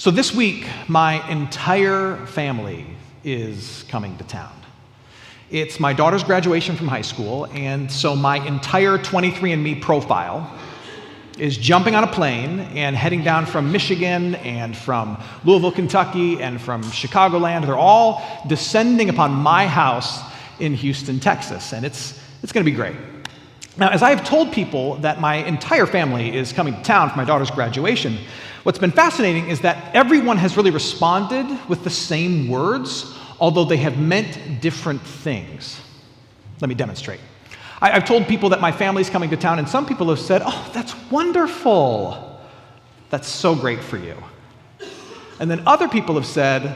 So this week, my entire family is coming to town. It's my daughter's graduation from high school, and so my entire 23andMe profile is jumping on a plane and heading down from Michigan and from Louisville, Kentucky, and from Chicagoland. They're all descending upon my house in Houston, Texas, and it's going to be great. Now, as I have told people that my entire family is coming to town for my daughter's graduation, what's been fascinating is that everyone has really responded with the same words, although they have meant different things. Let me demonstrate. I've told people that my family's coming to town, and some people have said, "Oh, that's wonderful. That's so great for you." And then other people have said,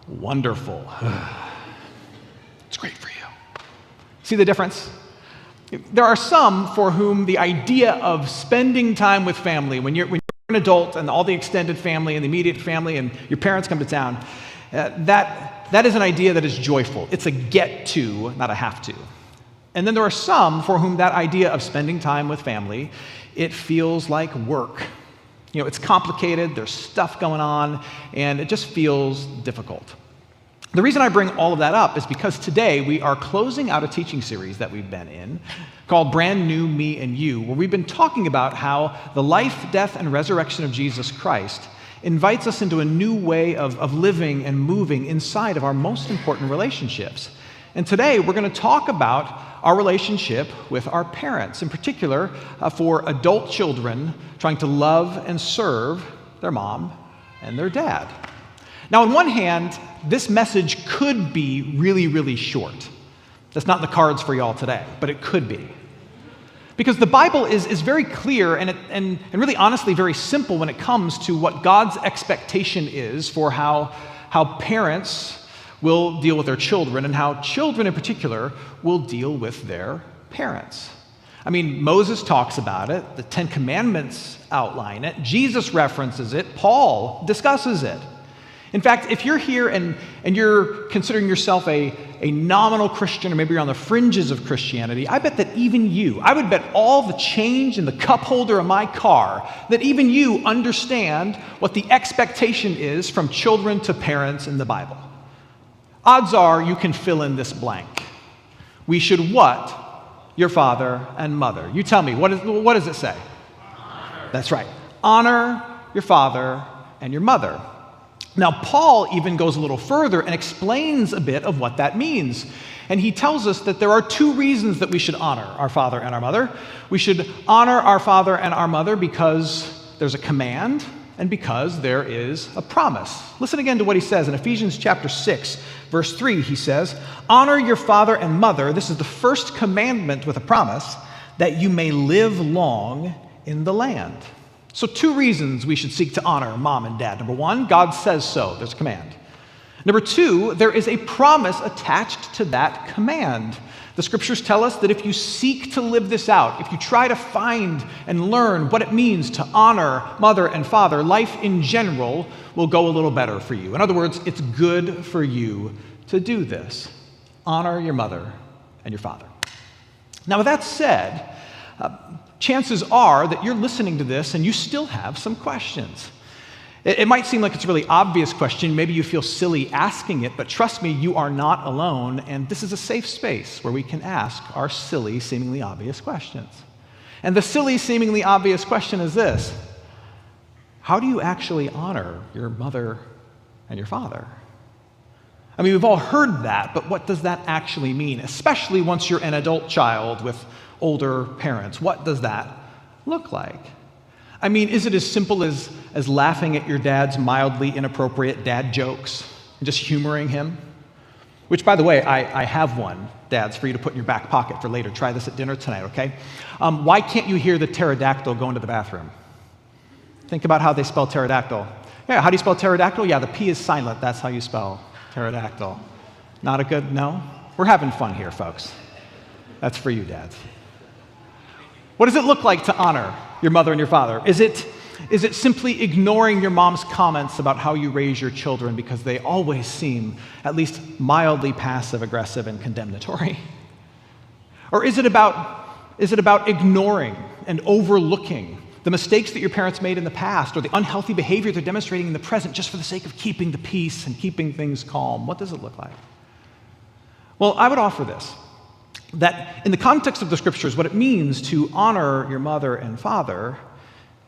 "Wonderful. It's great for you." See the difference? There are some for whom the idea of spending time with family, when you're an adult and all the extended family and the immediate family and your parents come to town, that is an idea that is joyful. It's a get to, not a have to. And then there are some for whom that idea of spending time with family, it feels like work. It's complicated, there's stuff going on, and it just feels difficult. The reason I bring all of that up is because today we are closing out a teaching series that we've been in called Brand New Me and You, where we've been talking about how the life, death, and resurrection of Jesus Christ invites us into a new way of living and moving inside of our most important relationships. And today we're going to talk about our relationship with our parents, in particular for adult children trying to love and serve their mom and their dad. Now, on one hand, this message could be really, really short. That's not in the cards for y'all today, but it could be. Because the Bible is very clear and really honestly very simple when it comes to what God's expectation is for how parents will deal with their children and how children in particular will deal with their parents. I mean, Moses talks about it, the Ten Commandments outline it, Jesus references it, Paul discusses it. In fact, if you're here and you're considering yourself a nominal Christian, or maybe you're on the fringes of Christianity, I bet that even you, I would bet all the change in the cup holder of my car, that even you understand what the expectation is from children to parents in the Bible. Odds are you can fill in this blank. We should what? Your father and mother. You tell me, what does it say? Honor. That's right. Honor your father and your mother. Now, Paul even goes a little further and explains a bit of what that means. And he tells us that there are two reasons that we should honor our father and our mother. We should honor our father and our mother because there's a command and because there is a promise. Listen again to what he says in Ephesians chapter 6, verse 3. He says, "Honor your father and mother. This is the first commandment with a promise, that you may live long in the land." So two reasons we should seek to honor mom and dad. Number one, God says so. There's a command. Number two, there is a promise attached to that command. The scriptures tell us that if you seek to live this out, if you try to find and learn what it means to honor mother and father, life in general will go a little better for you. In other words, it's good for you to do this. Honor your mother and your father. Now, with that said, chances are that you're listening to this and you still have some questions. It might seem like it's a really obvious question. Maybe you feel silly asking it, but trust me, you are not alone, and this is a safe space where we can ask our silly, seemingly obvious questions. And the silly, seemingly obvious question is this: how do you actually honor your mother and your father? I mean, we've all heard that, but what does that actually mean? Especially once you're an adult child with older parents. What does that look like? I mean, is it as simple as laughing at your dad's mildly inappropriate dad jokes and just humoring him? Which, by the way, I have one, dads, for you to put in your back pocket for later. Try this at dinner tonight, okay? Why can't you hear the pterodactyl go into the bathroom? Think about how they spell pterodactyl. Yeah, how do you spell pterodactyl? Yeah, the P is silent. That's how you spell pterodactyl. Not a good, no? We're having fun here, folks. That's for you, dads. What does it look like to honor your mother and your father? Is it simply ignoring your mom's comments about how you raise your children because they always seem at least mildly passive-aggressive and condemnatory? Or is it about ignoring and overlooking the mistakes that your parents made in the past, or the unhealthy behavior they're demonstrating in the present just for the sake of keeping the peace and keeping things calm? What does it look like? Well, I would offer this, that in the context of the scriptures, what it means to honor your mother and father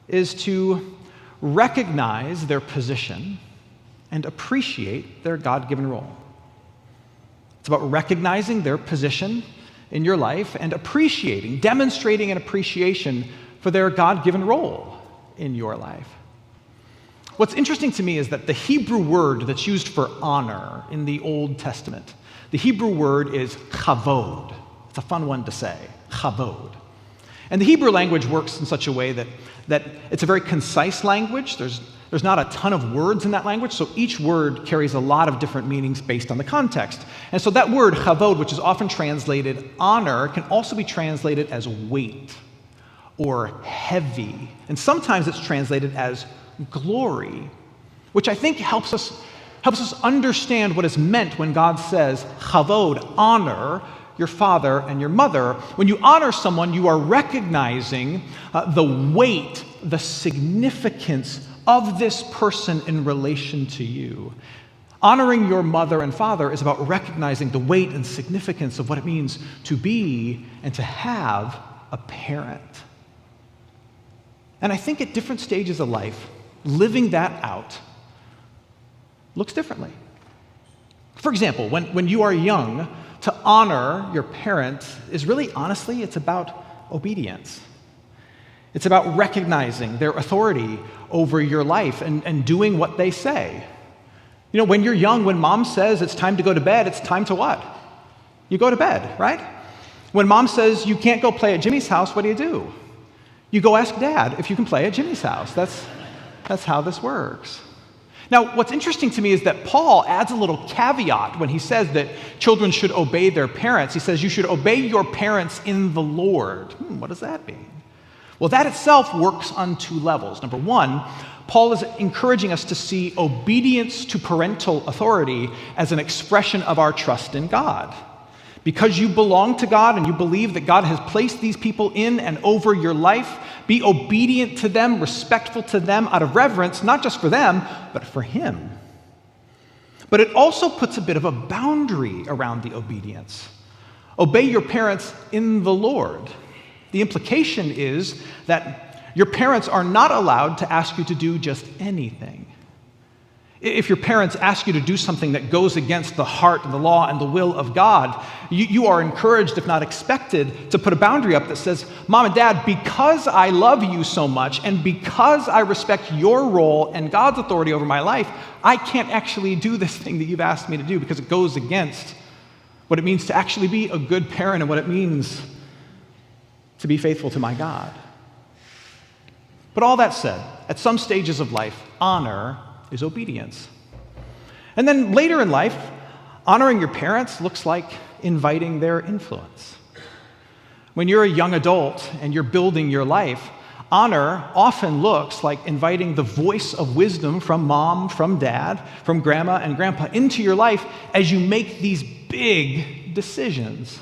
is to recognize their position and appreciate their God-given role. It's about recognizing their position in your life and appreciating, demonstrating an appreciation for their God-given role in your life. What's interesting to me is that the Hebrew word that's used for honor in the Old Testament, the Hebrew word is chavod. It's a fun one to say, chavod. And the Hebrew language works in such a way that it's a very concise language. There's not a ton of words in that language, so each word carries a lot of different meanings based on the context. And so that word, chavod, which is often translated honor, can also be translated as weight or heavy. And sometimes it's translated as glory, which I think helps us understand what is meant when God says, chavod, honor your father and your mother. When you honor someone, you are recognizing the weight, the significance of this person in relation to you. Honoring your mother and father is about recognizing the weight and significance of what it means to be and to have a parent. And I think at different stages of life, living that out looks differently. For example, when you are young, to honor your parents is really, honestly, it's about obedience. It's about recognizing their authority over your life and doing what they say. You know, when you're young, when mom says it's time to go to bed, it's time to what? You go to bed, right? When mom says you can't go play at Jimmy's house, what do? You go ask dad if you can play at Jimmy's house. That's how this works. Now, what's interesting to me is that Paul adds a little caveat when he says that children should obey their parents. He says you should obey your parents in the Lord. What does that mean? Well, that itself works on two levels. Number one, Paul is encouraging us to see obedience to parental authority as an expression of our trust in God. Because you belong to God and you believe that God has placed these people in and over your life, be obedient to them, respectful to them out of reverence, not just for them, but for Him. But it also puts a bit of a boundary around the obedience. Obey your parents in the Lord. The implication is that your parents are not allowed to ask you to do just anything. If your parents ask you to do something that goes against the heart and the law and the will of God, you are encouraged, if not expected, to put a boundary up that says, Mom and Dad, because I love you so much and because I respect your role and God's authority over my life, I can't actually do this thing that you've asked me to do because it goes against what it means to actually be a good parent and what it means to be faithful to my God. But all that said, at some stages of life, honor is obedience. And then later in life, honoring your parents looks like inviting their influence. When you're a young adult and you're building your life, honor often looks like inviting the voice of wisdom from mom, from dad, from grandma and grandpa into your life as you make these big decisions.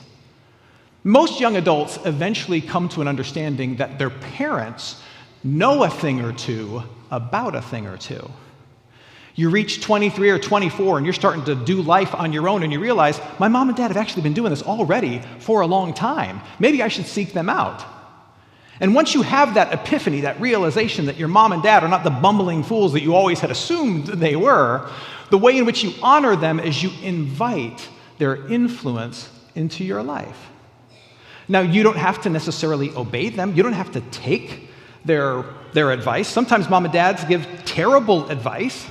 Most young adults eventually come to an understanding that their parents know a thing or two about a thing or two. You reach 23 or 24 and you're starting to do life on your own and you realize, my mom and dad have actually been doing this already for a long time. Maybe I should seek them out. And once you have that epiphany, that realization that your mom and dad are not the bumbling fools that you always had assumed they were, the way in which you honor them is you invite their influence into your life. Now, you don't have to necessarily obey them. You don't have to take their advice. Sometimes mom and dads give terrible advice.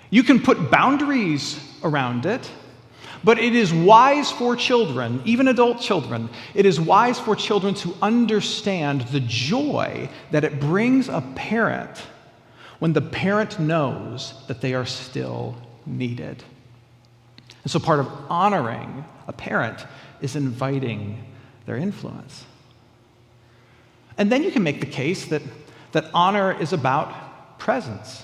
You can put boundaries around it, but it is wise for children, even adult children, it is wise for children to understand the joy that it brings a parent when the parent knows that they are still needed. And so part of honoring a parent is inviting their influence. And then you can make the case that honor is about presence.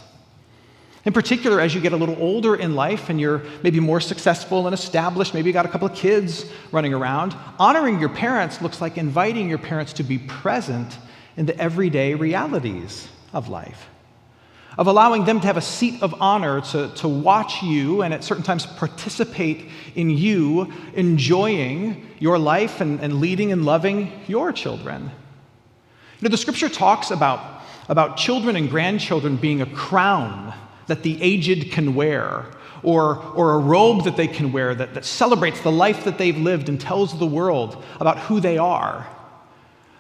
In particular, as you get a little older in life and you're maybe more successful and established, maybe you got a couple of kids running around, honoring your parents looks like inviting your parents to be present in the everyday realities of life, of allowing them to have a seat of honor to watch you and at certain times participate in you enjoying your life and leading and loving your children. The scripture talks about children and grandchildren being a crown that the aged can wear, or a robe that they can wear that celebrates the life that they've lived and tells the world about who they are.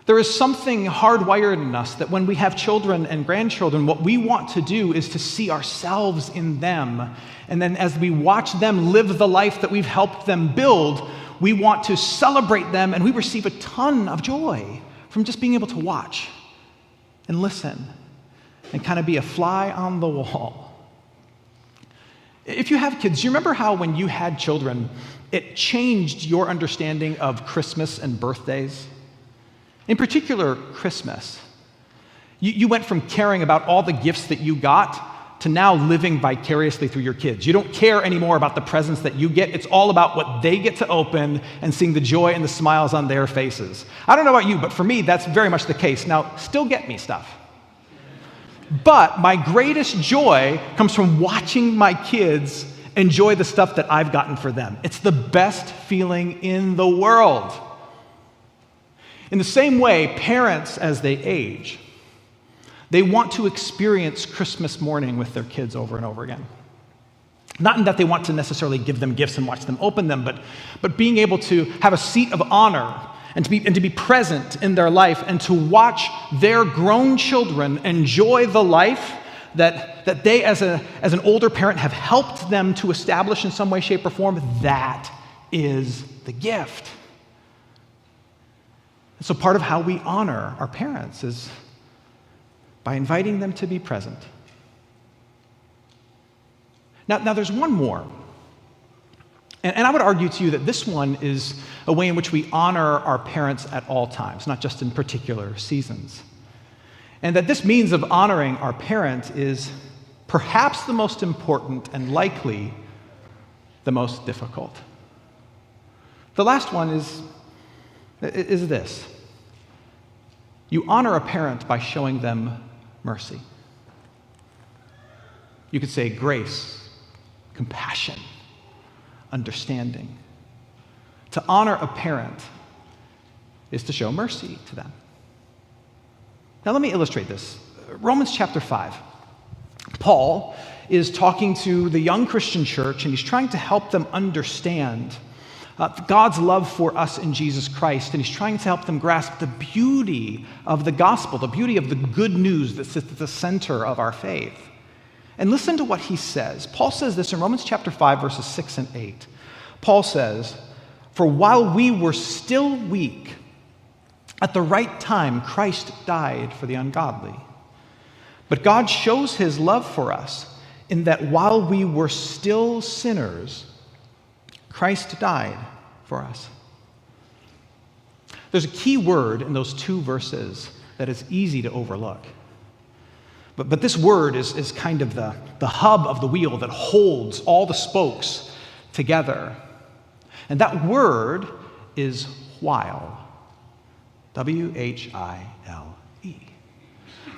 There is something hardwired in us that when we have children and grandchildren, what we want to do is to see ourselves in them. And then as we watch them live the life that we've helped them build, we want to celebrate them, and we receive a ton of joy from just being able to watch and listen and kind of be a fly on the wall. If you have kids, do you remember how when you had children, it changed your understanding of Christmas and birthdays? In particular, Christmas. You went from caring about all the gifts that you got to now living vicariously through your kids. You don't care anymore about the presents that you get. It's all about what they get to open and seeing the joy and the smiles on their faces. I don't know about you, but for me, that's very much the case. Now, still get me stuff. But my greatest joy comes from watching my kids enjoy the stuff that I've gotten for them. It's the best feeling in the world. In the same way, parents, as they age, they want to experience Christmas morning with their kids over and over again. Not in that they want to necessarily give them gifts and watch them open them, but being able to have a seat of honor and to be present in their life and to watch their grown children enjoy the life that they, as an older parent, have helped them to establish in some way, shape, or form. That is the gift. So part of how we honor our parents is by inviting them to be present. Now there's one more. And I would argue to you that this one is a way in which we honor our parents at all times, not just in particular seasons. And that this means of honoring our parents is perhaps the most important and likely the most difficult. The last one is this. You honor a parent by showing them mercy. You could say grace, compassion, understanding. To honor a parent is to show mercy to them. Now let me illustrate this. Romans chapter 5. Paul is talking to the young Christian church, and he's trying to help them understand God's love for us in Jesus Christ, and he's trying to help them grasp the beauty of the gospel, the beauty of the good news that sits at the center of our faith. And listen to what he says. Paul says this in Romans chapter 5, verses 6 and 8. Paul says, "For while we were still weak, at the right time Christ died for the ungodly. But God shows his love for us in that while we were still sinners, Christ died for us." There's a key word in those two verses that is easy to overlook. But this word is kind of the hub of the wheel that holds all the spokes together. And that word is while. W-H-I-L-E.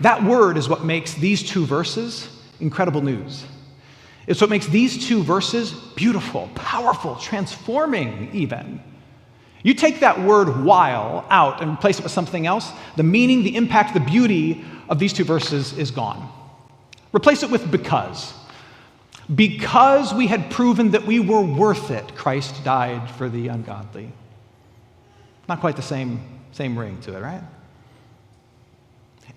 That word is what makes these two verses incredible news. It's what makes these two verses beautiful, powerful, transforming even. You take that word while out and replace it with something else, the meaning, the impact, the beauty of these two verses is gone. Replace it with because. Because we had proven that we were worth it, Christ died for the ungodly. Not quite the same ring to it, right?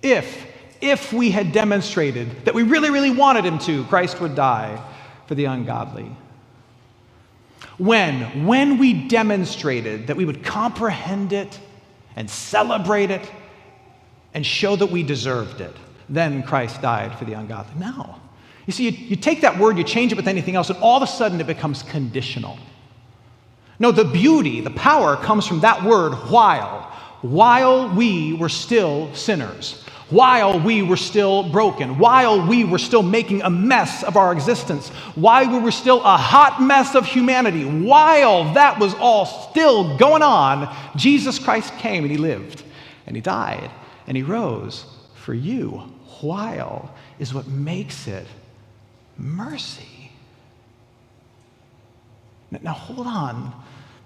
If we had demonstrated that we really, really wanted him to, Christ would die for the ungodly. When we demonstrated that we would comprehend it and celebrate it and show that we deserved it, then Christ died for the ungodly. No. You see, you take that word, you change it with anything else, and all of a sudden it becomes conditional. No, the beauty, the power comes from that word, while we were still sinners, while we were still broken, while we were still making a mess of our existence, while we were still a hot mess of humanity, while that was all still going on, Jesus Christ came and he lived and he died and he rose for you. While is what makes it mercy. Now hold on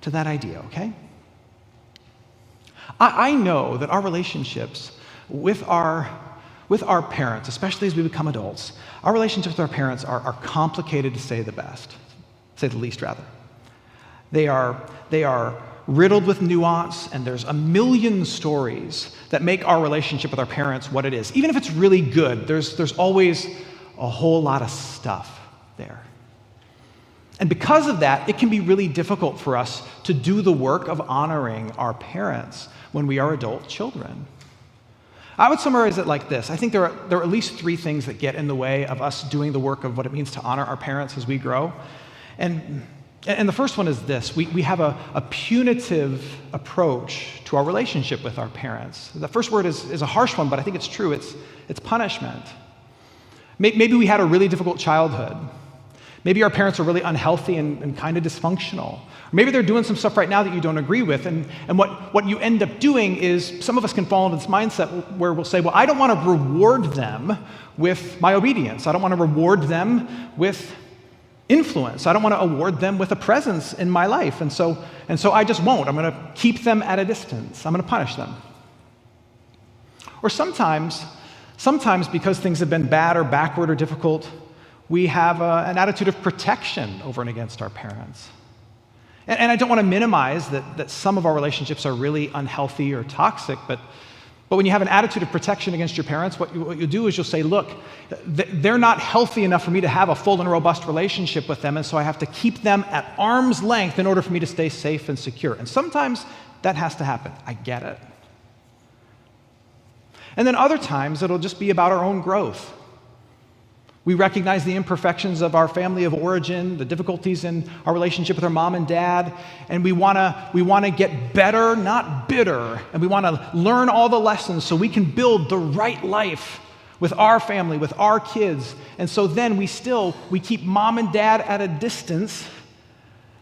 to that idea, okay? I know that our relationships with our parents, especially as we become adults, our relationships with our parents are complicated, to say the least rather. They are riddled with nuance, and there's a million stories that make our relationship with our parents what it is. Even if it's really good, there's always a whole lot of stuff there. And because of that, it can be really difficult for us to do the work of honoring our parents when we are adult children. I would summarize it like this. I think there are at least three things that get in the way of us doing the work of what it means to honor our parents as we grow. And the first one is this. We have a punitive approach to our relationship with our parents. The first word is a harsh one, but I think it's true. It's punishment. Maybe we had a really difficult childhood. Maybe our parents are really unhealthy and kind of dysfunctional. Maybe they're doing some stuff right now that you don't agree with. And what you end up doing is, some of us can fall into this mindset where we'll say, well, I don't want to reward them with my obedience. I don't want to reward them with influence. I don't want to award them with a presence in my life. And so I just won't. I'm going to keep them at a distance. I'm going to punish them. Or sometimes because things have been bad or backward or difficult, we have an attitude of protection over and against our parents. And I don't want to minimize that some of our relationships are really unhealthy or toxic, but when you have an attitude of protection against your parents, what you'll do is you'll say, look, they're not healthy enough for me to have a full and robust relationship with them, and so I have to keep them at arm's length in order for me to stay safe and secure. And sometimes that has to happen. I get it. And then other times it'll just be about our own growth. We recognize the imperfections of our family of origin, the difficulties in our relationship with our mom and dad, and we want to get better, not bitter, and we want to learn all the lessons so we can build the right life with our family, with our kids. And so then we keep mom and dad at a distance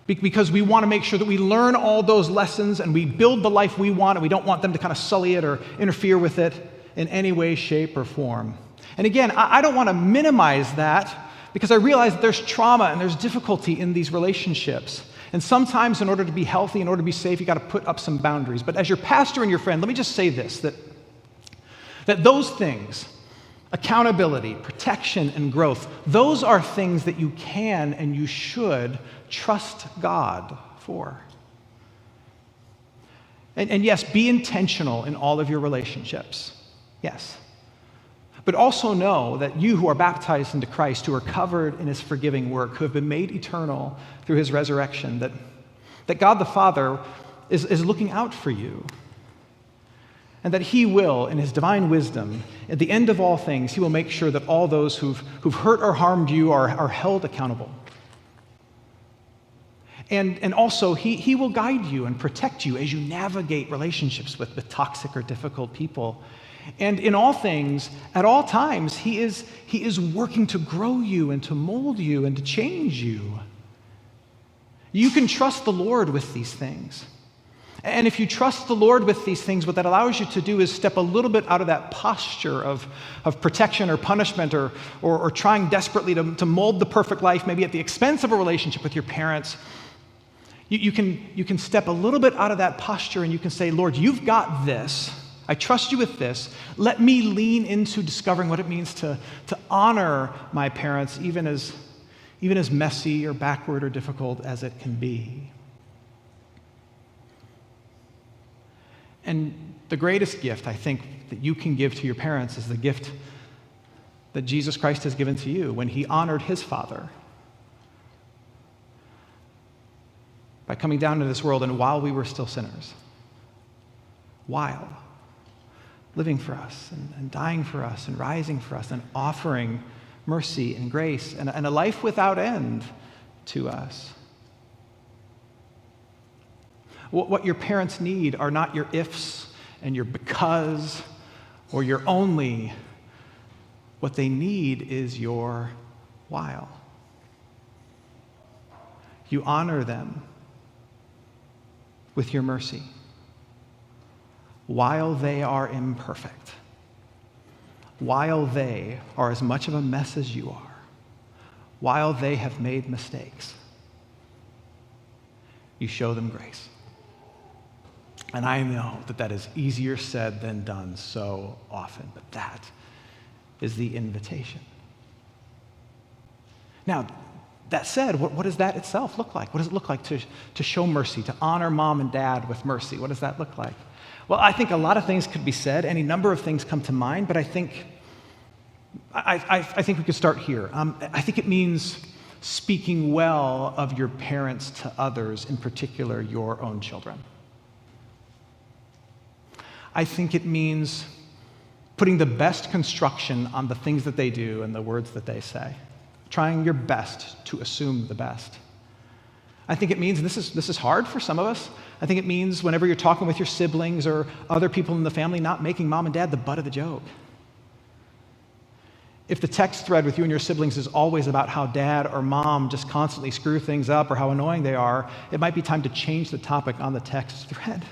because we want to make sure that we learn all those lessons and we build the life we want, and we don't want them to kind of sully it or interfere with it in any way, shape, or form. And again, I don't want to minimize that because I realize that there's trauma and there's difficulty in these relationships. And sometimes in order to be healthy, in order to be safe, you got to put up some boundaries. But as your pastor and your friend, let me just say this, that those things, accountability, protection, and growth, those are things that you can and you should trust God for. And yes, be intentional in all of your relationships. Yes. But also know that you who are baptized into Christ, who are covered in his forgiving work, who have been made eternal through his resurrection, that God the Father is looking out for you. And that he will, in his divine wisdom, at the end of all things, he will make sure that all those who've hurt or harmed you are held accountable. And also, he will guide you and protect you as you navigate relationships with toxic or difficult people. And in all things, at all times, he is working to grow you and to mold you and to change you. You can trust the Lord with these things. And if you trust the Lord with these things, what that allows you to do is step a little bit out of that posture of protection or punishment or trying desperately to mold the perfect life, maybe at the expense of a relationship with your parents. You can step a little bit out of that posture and you can say, Lord, you've got this. I trust you with this. Let me lean into discovering what it means to honor my parents, even as messy or backward or difficult as it can be. And the greatest gift, I think, that you can give to your parents is the gift that Jesus Christ has given to you when he honored his Father by coming down to this world, and while we were still sinners, living for us and dying for us and rising for us and offering mercy and grace and a life without end to us. What your parents need are not your ifs and your because or your only. What they need is your while. You honor them with your mercy. while they are imperfect, while they are as much of a mess as you are, while they have made mistakes, you show them grace. And I know that that is easier said than done so often, but that is the invitation. Now, that said, what does that itself look like? What does it look like to show mercy, to honor mom and dad with mercy? What does that look like? Well, I think a lot of things could be said. Any number of things come to mind, but I think we could start here. I think it means speaking well of your parents to others, in particular your own children. I think it means putting the best construction on the things that they do and the words that they say, trying your best to assume the best. I think it means, and this is hard for some of us, I think it means whenever you're talking with your siblings or other people in the family, not making mom and dad the butt of the joke. If the text thread with you and your siblings is always about how dad or mom just constantly screw things up or how annoying they are, it might be time to change the topic on the text thread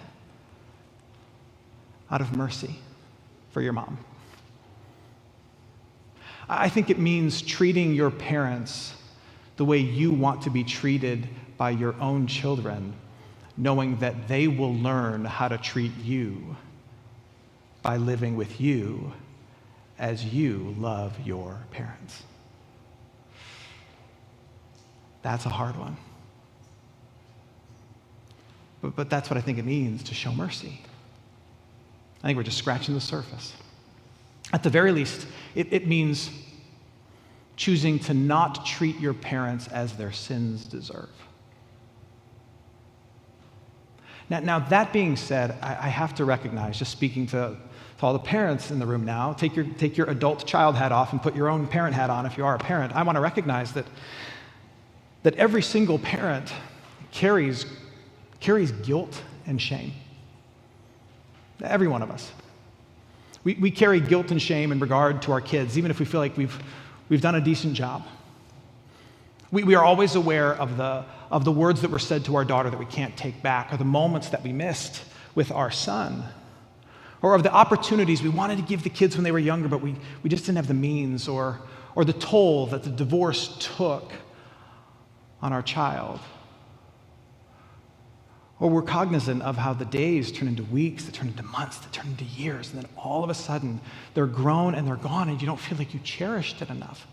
out of mercy for your mom. I think it means treating your parents the way you want to be treated by your own children, knowing that they will learn how to treat you by living with you as you love your parents. That's a hard one. But that's what I think it means to show mercy. I think we're just scratching the surface. At the very least, it means choosing to not treat your parents as their sins deserve. Now that being said, I have to recognize, just speaking to all the parents in the room now, take your adult child hat off and put your own parent hat on if you are a parent. I want to recognize that every single parent carries guilt and shame. Every one of us. We carry guilt and shame in regard to our kids, even if we feel like we've done a decent job. We are always aware of the words that were said to our daughter that we can't take back, or the moments that we missed with our son, or of the opportunities we wanted to give the kids when they were younger, but we just didn't have the means, or the toll that the divorce took on our child. Or we're cognizant of how the days turn into weeks, that turn into months, that turn into years, and then all of a sudden they're grown and they're gone and you don't feel like you cherished it enough.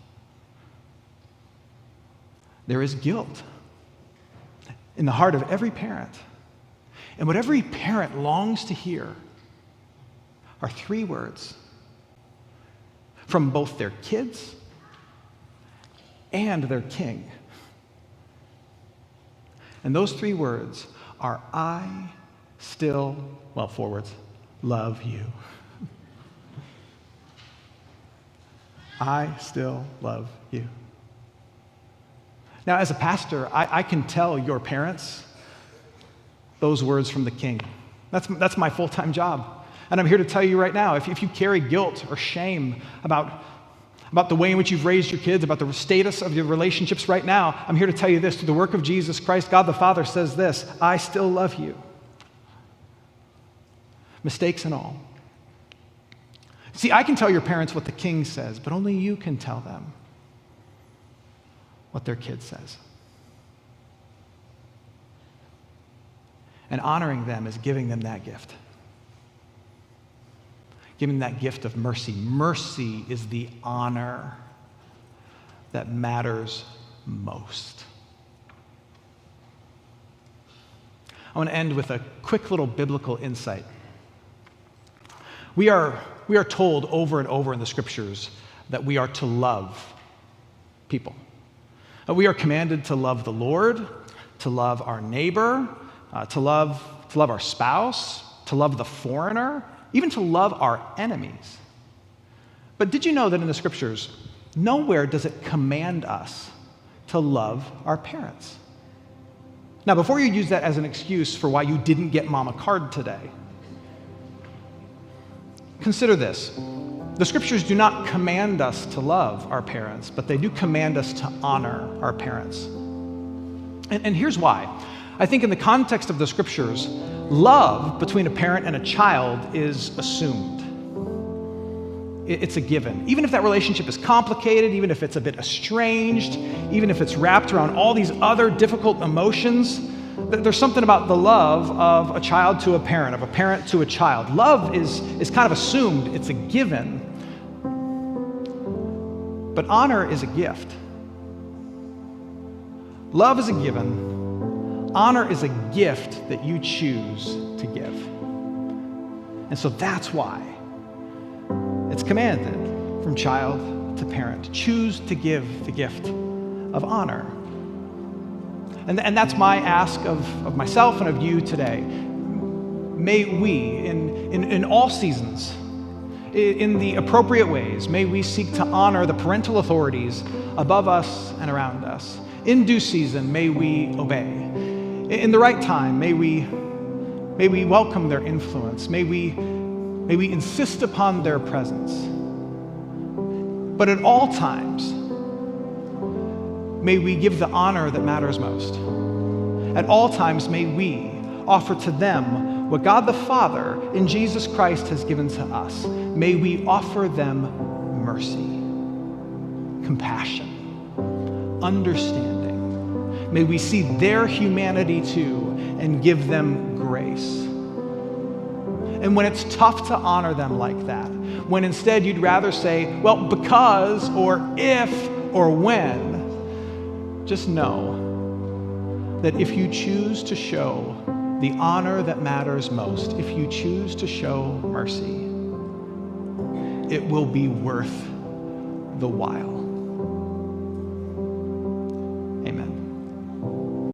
There is guilt in the heart of every parent. And what every parent longs to hear are three words from both their kids and their king. And those three words are, I still, well, four words, love you. I still love you. Now, as a pastor, I can tell your parents those words from the king. That's my full-time job. And I'm here to tell you right now, if you carry guilt or shame about the way in which you've raised your kids, about the status of your relationships right now, I'm here to tell you this. Through the work of Jesus Christ, God the Father says this, I still love you. Mistakes and all. See, I can tell your parents what the king says, but only you can tell them what their kid says. And honoring them is giving them that gift. Giving that gift of mercy. Mercy is the honor that matters most. I want to end with a quick little biblical insight. We are told over and over in the scriptures that we are to love people. We are commanded to love the Lord, to love our neighbor, to love our spouse, to love the foreigner, even to love our enemies. But did you know that in the scriptures, nowhere does it command us to love our parents? Now, before you use that as an excuse for why you didn't get mom a card today, consider this. The scriptures do not command us to love our parents, but they do command us to honor our parents. And here's why. I think in the context of the scriptures, love between a parent and a child is assumed. It's a given. Even if that relationship is complicated, even if it's a bit estranged, even if it's wrapped around all these other difficult emotions, there's something about the love of a child to a parent, of a parent to a child. Love is kind of assumed. It's a given. But honor is a gift. Love is a given. Honor is a gift that you choose to give. And so that's why it's commanded from child to parent. Choose to give the gift of honor. And that's my ask of myself and of you today. May we, in all seasons, in the appropriate ways, may we seek to honor the parental authorities above us and around us. In due season, may we obey. In the right time, may we welcome their influence. May we insist upon their presence. But at all times, may we give the honor that matters most. At all times, may we offer to them what God the Father in Jesus Christ has given to us. May we offer them mercy, compassion, understanding. May we see their humanity too and give them grace. And when it's tough to honor them like that, when instead you'd rather say, well, because, or if, or when, just know that if you choose to show the honor that matters most, if you choose to show mercy, it will be worth the while.